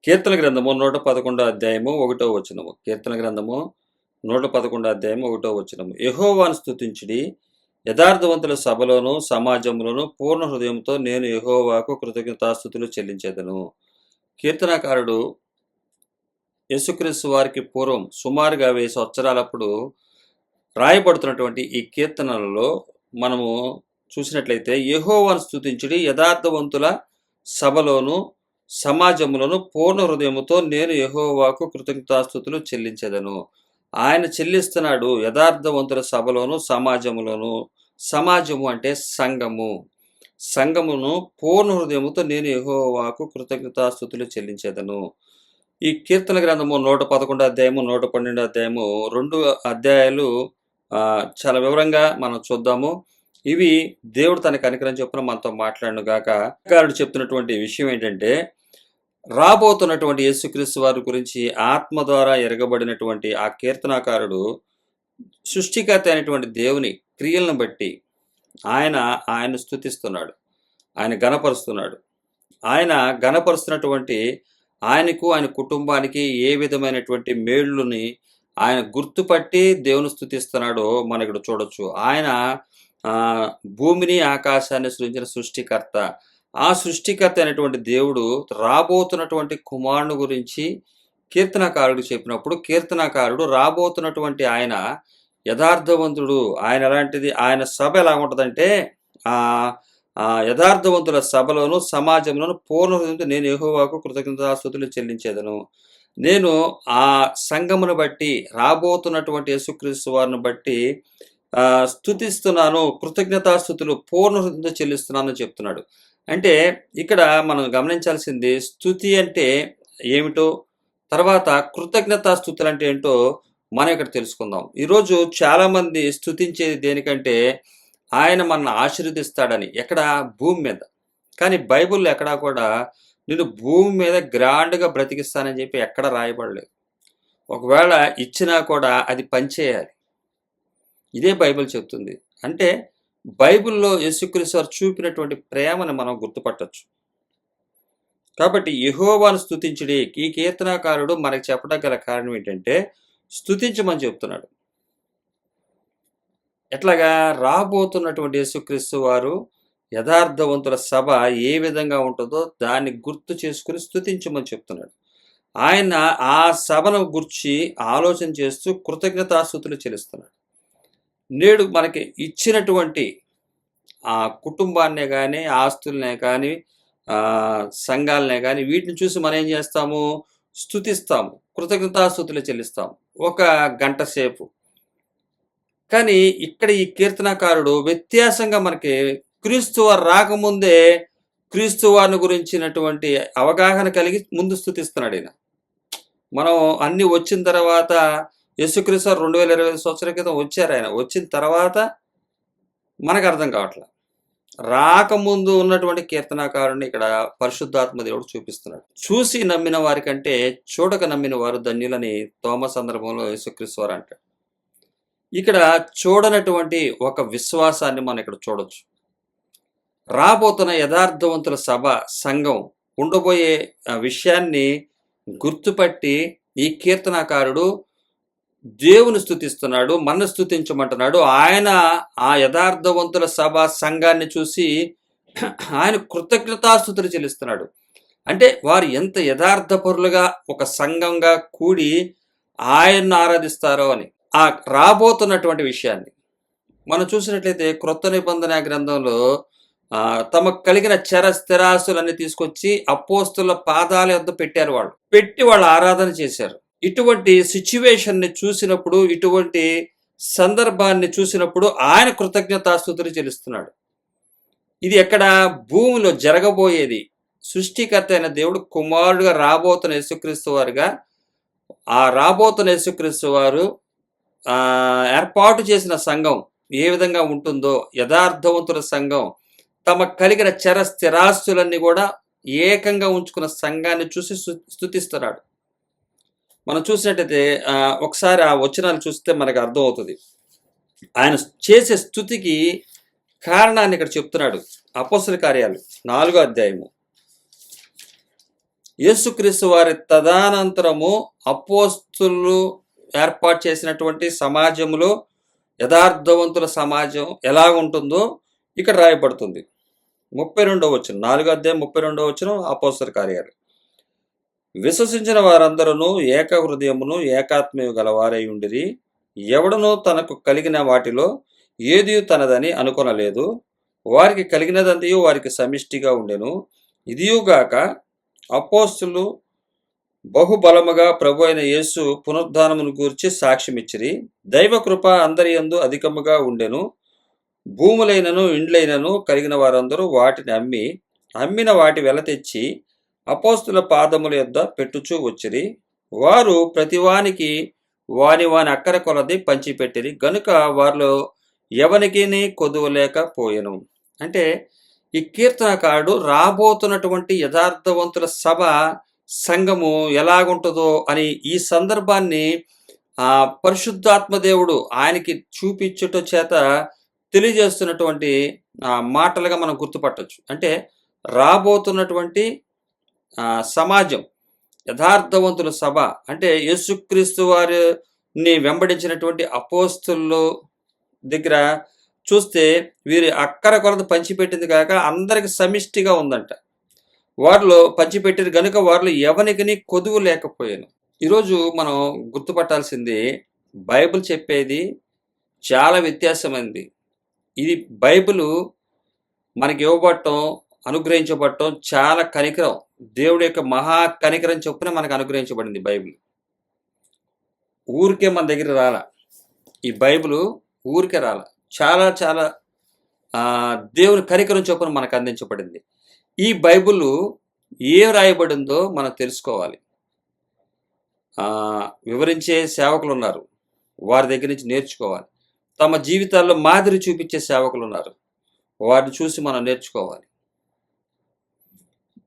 కీర్తన గ్రంథము 111 అధ్యాయము 1వ వచనము. కీర్తన గ్రంథము 111 అధ్యాయము 1వ వచనము. యెహోవాను స్తుతించుడి, యథార్థవంతుల సభలోను సమాజంలోను పూర్ణ హృదయంతో నేను యెహోవాకు కృతజ్ఞతాస్తుతులు చెల్లించేదను. కీర్తనకారుడు యేసుక్రీస్తు వారికి పూర్వం సుమారుగా 1000 సంవత్సరాలప్పుడు రాయబడుతున్నటువంటి ఈ కీర్తనలలో మనము చూసినట్లయితే, యెహోవాను స్తుతించుడి, యథార్థవంతుల సభలోను సమాజములను పూర్ణ హృదయముతో నేను యెహోవాకు కృతజ్ఞతాస్తుతులు చెల్లించెదను. ఆయన చెల్లిస్తున్నాడు యథార్థవంతుల సభలోను సమాజములను. సమాజము అంటే సంఘము. సంఘమును పూర్ణ హృదయముతో నేను యెహోవాకు కృతజ్ఞతాస్తుతులు చెల్లించెదను. ఈ కీర్తన గ్రంథము 111 అధ్యాయము 112 అధ్యాయము 2 అధ్యాయాలు చాలా వివరంగా మనం చూద్దాము. ఇవి దేవుడు తన కనికరం చొప్పున మనతో మాట్లాడును గాక. గారు చెప్తున్నటువంటి విషయం ఏంటంటే, రాబోతున్నటువంటి యేసుక్రీస్తు వారి గురించి ఆత్మ ద్వారా ఎరగబడినటువంటి ఆ కీర్తనాకారుడు సృష్టికర్త అయినటువంటి దేవుని క్రియలను బట్టి ఆయన స్తుతిస్తున్నాడు, ఆయన గణపరుస్తున్నాడు. ఆయన గణపరుస్తున్నటువంటి ఆయనకు ఆయన కుటుంబానికి ఏ విధమైనటువంటి మేళ్ళుని ఆయన గుర్తుపట్టి దేవుని స్తుతిస్తున్నాడో మనం ఇక్కడ చూడొచ్చు. ఆయన భూమిని ఆకాశాన్ని సృజించిన సృష్టికర్త. ఆ సృష్టికర్త అయినటువంటి దేవుడు రాబోతున్నటువంటి కుమారుని గురించి కీర్తనాకారుడు చెప్పినప్పుడు, కీర్తనాకారుడు రాబోతున్నటువంటి ఆయన యథార్థవంతుడు. ఆయన ఎలాంటిది, ఆయన సభ ఎలా ఉంటుందంటే, యథార్థవంతుల సభలోను సమాజంలోను పూర్ణ హృదయంతో నేను యెహోవాకు కృతజ్ఞతాస్తుతులు చెల్లించేదను. నేను ఆ సంఘమును బట్టి, రాబోతున్నటువంటి యేసుక్రీస్తు వారిని బట్టి స్తుతిస్తున్నాను, కృతజ్ఞతాస్తుతులు పూర్ణ హృదయంతో చెల్లిస్తున్నానని చెప్తున్నాడు. అంటే ఇక్కడ మనం గమనించాల్సింది, స్తుతి అంటే ఏమిటో, తర్వాత కృతజ్ఞతాస్తుతులు అంటే ఏంటో మనం ఇక్కడ తెలుసుకుందాం. ఈరోజు చాలామంది స్తుతించేది దేనికంటే, ఆయన మనల్ని ఆశీర్వదిస్తాడని. ఎక్కడ? భూమి మీద. కానీ బైబిల్లో ఎక్కడా కూడా నేను భూమి మీద గ్రాండ్గా బ్రతికిస్తానని చెప్పి ఎక్కడ రాయబడలేదు. ఒకవేళ ఇచ్చినా కూడా అది పనిచేయాలి. ఇదే బైబిల్ చెప్తుంది. అంటే బైబిల్లో యేసుక్రీస్తు వారు చూపినటువంటి ప్రేమను మనం గుర్తుపట్టచ్చు. కాబట్టి యెహోవాను స్తుతించుడి. ఈ కీర్తనాకారుడు మనకు చెప్పడం గల కారణం ఏంటంటే, స్తుతించమని చెప్తున్నాడు. ఎట్లాగా? రాబోతున్నటువంటి యేసుక్రీస్తు వారు యథార్థవంతుల సభ ఏ విధంగా ఉంటుందో దాన్ని గుర్తు చేసుకుని స్తుతించమని చెప్తున్నాడు. ఆయన ఆ సభను గురించి ఆలోచన చేస్తూ కృతజ్ఞతాస్తుతులు చెల్లిస్తున్నాడు. నేడు మనకి ఇచ్చినటువంటి ఆ కుటుంబాన్నే కానీ, ఆస్తులనే కానీ, సంఘాలనే కానీ, వీటిని చూసి మనం ఏం చేస్తాము? స్తుతిస్తాము, కృతజ్ఞతాస్తుతులు చెల్లిస్తాము ఒక గంట సేపు. కానీ ఇక్కడ ఈ కీర్తనాకారుడు వ్యత్యాసంగా మనకి క్రీస్తు వారు రాకముందే క్రీస్తు వారిని గురించినటువంటి అవగాహన కలిగి ముందు స్తుతిస్తున్నాడు ఈయన. మనం అన్ని వచ్చిన తర్వాత యేసుక్రీస్తు 2025 సంవత్సరాల క్రితం వచ్చారు. ఆయన వచ్చిన తర్వాత మనకు అర్థం కావట్లేదు. రాకముందు ఉన్నటువంటి కీర్తనాకారుని ఇక్కడ పరిశుద్ధాత్మ దేవుడు చూపిస్తున్నాడు. చూసి నమ్మిన వారి కంటే చూడక నమ్మిన వారు ధన్యులని తోమా సందర్భంలో యేసుక్రీస్తు వారు అంటాడు. ఇక్కడ చూడనటువంటి ఒక విశ్వాసాన్ని మనం ఇక్కడ చూడొచ్చు. రాబోతున్న యథార్థవంతుల సభ, సంఘం ఉండబోయే విషయాన్ని గుర్తుపట్టి ఈ కీర్తనాకారుడు దేవుని స్తుతిస్తున్నాడు, మన స్తుతించమంటున్నాడు. ఆయన ఆ యథార్థవంతుల సభ, సంఘాన్ని చూసి ఆయన కృతజ్ఞతాస్తుతులు చెల్లిస్తున్నాడు. అంటే వారు ఎంత యథార్థపరులుగా ఒక సంఘంగా కూడి ఆయన్ను ఆరాధిస్తారో అని. ఆ రాబోతున్నటువంటి విషయాన్ని మనం చూసినట్లయితే క్రొత్త నిబంధన గ్రంథంలో తమకు కలిగిన స్థిరాస్తులన్నీ తీసుకొచ్చి అపోస్తుల పాదాల యొద్ద పెట్టారు. వాళ్ళు పెట్టి వాళ్ళు ఆరాధన చేశారు. ఇటువంటి సిచ్యువేషన్ని చూసినప్పుడు, ఇటువంటి సందర్భాన్ని చూసినప్పుడు ఆయన కృతజ్ఞతాస్తుతులు చెల్లిస్తున్నాడు. ఇది ఎక్కడ? భూమిలో జరగబోయేది. సృష్టికర్త అయిన దేవుడు కుమారుడుగా రాబోతున్న యేసుక్రీస్తు వారుగా, ఆ రాబోతున్న యేసుక్రీస్తు వారు ఏర్పాటు చేసిన సంఘం ఏ విధంగా ఉంటుందో, యథార్థవంతుల సంఘం తమకు కలిగిన స్థిరాస్తులన్నీ కూడా ఏకంగా ఉంచుకున్న సంఘాన్ని చూసి స్తుతిస్తున్నాడు. మనం చూసినట్టయితే ఒకసారి ఆ వచనాలు చూస్తే మనకు అర్థం అవుతుంది. ఆయన చేసే స్తుతికి కారణాన్ని ఇక్కడ చెప్తున్నాడు. అపోస్తల కార్యాలు 4వ అధ్యాయము యేసుక్రీస్తు వారి తదనంతరము అపోస్తులు ఏర్పాటు చేసినటువంటి సమాజంలో యథార్థవంతుల సమాజం ఎలా ఉంటుందో ఇక్కడ రాయబడుతుంది. 32వ వచనం, 4వ అధ్యాయం 32వ వచనం అపోస్తల కార్యాలు. విశ్వసించిన వారందరూ ఏక హృదయమును ఏకాత్మయు గలవారై ఉండిరి. ఎవడనూ తనకు కలిగిన వాటిలో ఏది తనదని అనుకొనలేదు. వారికి కలిగినదంతయు వారికి సమిష్టిగా ఉండెను. ఇదియుగాక అపోస్తులు బహుబలముగా ప్రభు అయిన యేసు పునరుద్ధానమును గూర్చి సాక్ష్యమిచ్చిరి. దైవ కృప అందరి యందు అధికముగా ఉండెను. భూములైనను ఇండ్లైనను కలిగిన వారందరూ వాటిని అమ్మిన వాటి వెల తెచ్చి అపోస్తుల పాదముల యొద్ద పెట్టుచూ వచ్చిరి. వారు ప్రతివానికి వాని అక్కర కొలది పంచిపెట్టిరి గనుక వారిలో ఎవనికి కొదువలేకపోయెను. అంటే ఈ కీర్తనకారుడు రాబోతున్నటువంటి యథార్థవంతుల సభ సంఘము ఎలాగుంటుందో అని ఈ సందర్భాన్ని పరిశుద్ధాత్మ దేవుడు ఆయనకి చూపించుట చేత తెలియజేస్తున్నటువంటి మాటలుగా మనం గుర్తుపట్టవచ్చు. అంటే రాబోతున్నటువంటి సమాజం యథార్థవంతుల సభ అంటే యేసుక్రీస్తు వారిని వెంబడించినటువంటి అపోస్తులు దగ్గర చూస్తే వీరి అక్కర కొలత పంచిపెట్టింది కాక అందరికి సమిష్టిగా ఉందంట. వారిలో పంచిపెట్టిరు గనుక వారిలో ఎవనికి కొదువు లేకపోయాను. ఈరోజు మనం గుర్తుపట్టాల్సింది బైబిల్ చెప్పేది చాలా వ్యత్యాసమైంది. ఇది బైబిల్ మనకి ఇవ్వబడటం అనుగ్రహించబడటం చాలా కనికరం, దేవుడి యొక్క మహా కనికరం చొప్పున మనకు అనుగ్రహించబడింది బైబిల్. ఊరికే మన దగ్గర రాలా, ఈ బైబిల్ ఊరికే రాలా, చాలా చాలా దేవుని కనికరం చొప్పున మనకు అందించబడింది. ఈ బైబిల్ ఏం రాయబడిందో మనం తెలుసుకోవాలి. వివరించే సేవకులు ఉన్నారు, వారి దగ్గర నుంచి నేర్చుకోవాలి. తమ జీవితాల్లో మాదిరి చూపించే సేవకులు ఉన్నారు, వారిని చూసి మనం నేర్చుకోవాలి.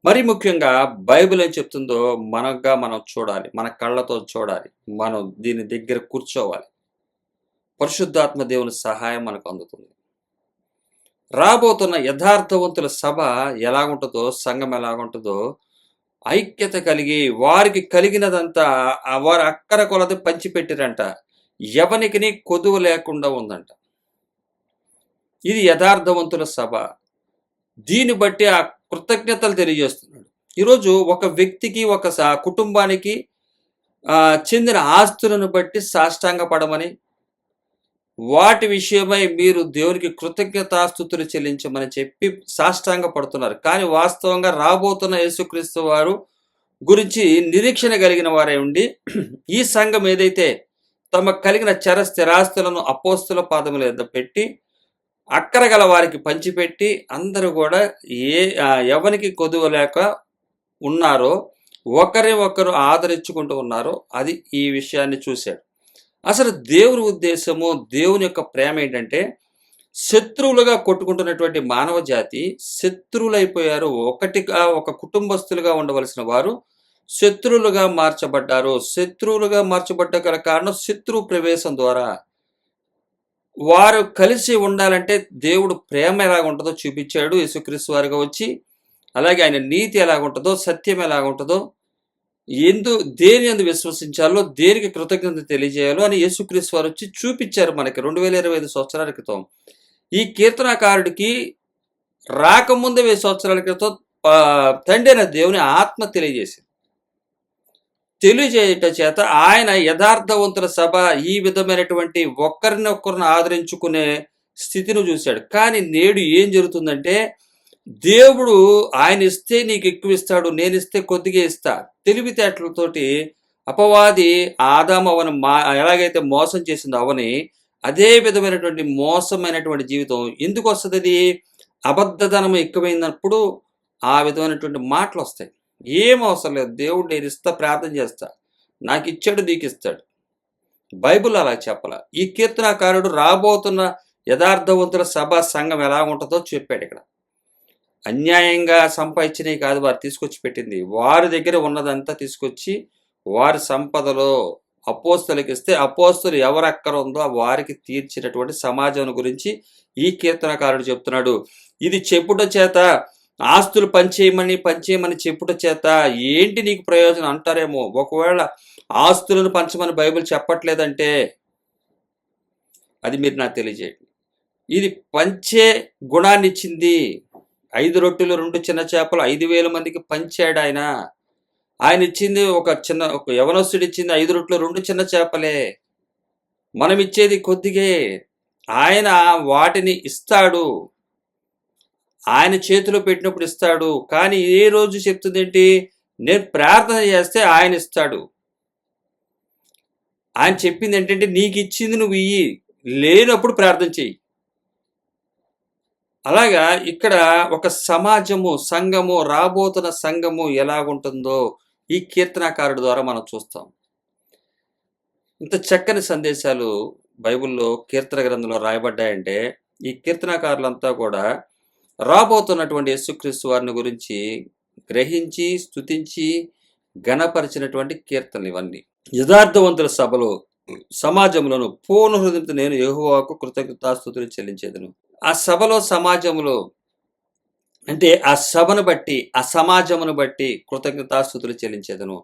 మరి ముఖ్యంగా బైబిల్ ఏం చెప్తుందో మనం చూడాలి, మన కళ్ళతో చూడాలి, మనం దీని దగ్గర కూర్చోవాలి. పరిశుద్ధాత్మ దేవుని సహాయం మనకు అందుతుంది. రాబోతున్న యథార్థవంతుల సభ ఎలాగుంటుందో, సంఘం ఎలాగుంటుందో, ఐక్యత కలిగి వారికి కలిగినదంతా వారు అక్కర కొలది పంచిపెట్టిరంట. ఎవనికి కొదువు లేకుండా ఉందంట. ఇది యథార్థవంతుల సభ. దీన్ని బట్టి ఆ కృతజ్ఞతలు తెలియజేస్తున్నాడు. ఈరోజు ఒక వ్యక్తికి ఒక కుటుంబానికి చెందిన ఆస్తులను బట్టి సాష్టాంగ పడమని, వాటి విషయమై మీరు దేవునికి కృతజ్ఞతాస్తుతులు చెల్లించమని చెప్పి సాష్టాంగ పడుతున్నారు. కానీ వాస్తవంగా రాబోతున్న యేసుక్రీస్తు వారు గురించి నిరీక్షణ కలిగిన వారై ఉండి ఈ సంఘం ఏదైతే తమకు కలిగిన స్థిరాస్తులను అపోస్తుల పాదముల యొద్ద పెట్టి అక్కర గల వారికి పంచిపెట్టి అందరూ కూడా ఎవరికి కొదువ లేక ఉన్నారో, ఒకరు ఆదరించుకుంటూ ఉన్నారో, అది ఈ విషయాన్ని చూశాడు. అసలు దేవుని ఉద్దేశము, దేవుని యొక్క ప్రేమ ఏంటంటే శత్రువులుగా కొట్టుకుంటున్నటువంటి మానవ జాతి శత్రువులైపోయారు. ఒక కుటుంబస్తులుగా ఉండవలసిన వారు శత్రువులుగా మార్చబడ్డారు. శత్రువులుగా మార్చబడ్డ గల కారణం శత్రు ప్రవేశం ద్వారా. వారు కలిసి ఉండాలంటే దేవుడు ప్రేమ ఎలాగుంటుందో చూపించాడు యేసుక్రీస్తు వారిగా వచ్చి. అలాగే ఆయన నీతి ఎలాగుంటుందో, సత్యం ఎలాగుంటుందో, దేని యందు విశ్వసించాలో, దేనికి కృతజ్ఞత తెలియజేయాలో అని యేసుక్రీస్తు వారు వచ్చి చూపించారు మనకి 2025 సంవత్సరాల క్రితం. ఈ కీర్తనకారుడికి రాకముందే 1000 సంవత్సరాల క్రితం తండ్రి అయిన దేవుని ఆత్మ తెలియజేయట చేత ఆయన యథార్థవంతుల సభ ఈ విధమైనటువంటి ఒకరినొకరిని ఆదరించుకునే స్థితిని చూశాడు. కానీ నేడు ఏం జరుగుతుందంటే దేవుడు ఆయన ఇస్తే నీకు ఎక్కువ ఇస్తాడు, నేను ఇస్తే కొద్దిగా ఇస్తా. తెలివితేటలతోటి అపవాది ఆదాము అవని ఎలాగైతే మోసం చేసిందో అవని అదే విధమైనటువంటి మోసమైనటువంటి జీవితం ఎందుకు వస్తుంది? అది అబద్ధధనం ఎక్కువైనప్పుడు ఆ విధమైనటువంటి మాటలు వస్తాయి. ఏం అవసరం లేదు, దేవుడు నేను ఇస్తా, ప్రార్థన చేస్తా, నాకు ఇచ్చాడు నీకు ఇస్తాడు. బైబిల్ అలా చెప్పాల. ఈ కీర్తనకారుడు రాబోతున్న యథార్థవంతుల సభ సంఘం ఎలా ఉంటుందో చెప్పాడు. ఇక్కడ అన్యాయంగా సంపాదించినవి కాదు వారు తీసుకొచ్చి పెట్టింది, వారి దగ్గర ఉన్నదంతా తీసుకొచ్చి వారి సంపదలో అపోస్తులకు ఇస్తే అపోస్తులు ఎవరు అక్కర ఉందో వారికి తీర్చినటువంటి సమాజం గురించి ఈ కీర్తనకారుడు చెప్తున్నాడు. ఇది చెప్పుట చేత ఆస్తులు పంచేయమని చెప్పుట చేత ఏంటి నీకు ప్రయోజనం అంటారేమో. ఒకవేళ ఆస్తులను పంచమని బైబిల్ చెప్పట్లేదంటే అది మీరు నాకు తెలియజేయండి. ఇది పంచే గుణాన్ని ఇచ్చింది. 5 రొట్టెలు 2 చిన్న చేపలు 5,000 మందికి పంచాడు ఆయన. ఆయన ఇచ్చింది ఒక యవనస్తుడు ఇచ్చింది 5 రొట్టెలు 2 చిన్న చేపలే. మనం ఇచ్చేది కొద్దిగే. ఆయన వాటిని ఇస్తాడు. ఆయన చేతిలో పెట్టినప్పుడు ఇస్తాడు. కానీ ఏ రోజు చెప్తుంది ఏంటి? నేను ప్రార్థన చేస్తే ఆయన ఇస్తాడు. ఆయన చెప్పింది ఏంటంటే నీకు ఇచ్చింది నువ్వు ఇయ్యి, లేనప్పుడు ప్రార్థన చెయ్యి. అలాగా ఇక్కడ ఒక సంఘము, రాబోతున్న సంఘము ఎలాగుంటుందో ఈ కీర్తనాకారుడి ద్వారా మనం చూస్తాం. ఇంత చక్కని సందేశాలు బైబిల్లో కీర్తన గ్రంథంలో రాయబడ్డాయంటే ఈ కీర్తనాకారులంతా కూడా రాబోతున్నటువంటి యేసుక్రీస్తు వారిని గురించి గ్రహించి స్తుతించి ఘనపరిచినటువంటి కీర్తనలు ఇవన్నీ. యథార్థవంతుల సభలో సమాజంలోను పూర్ణ హృదయంతో నేను యెహోవాకు కృతజ్ఞతాస్తుతులు చెల్లించేదను. ఆ సభలో సమాజంలో అంటే ఆ సభను బట్టి ఆ సమాజమును బట్టి కృతజ్ఞతాస్తుతులు చెల్లించేదను.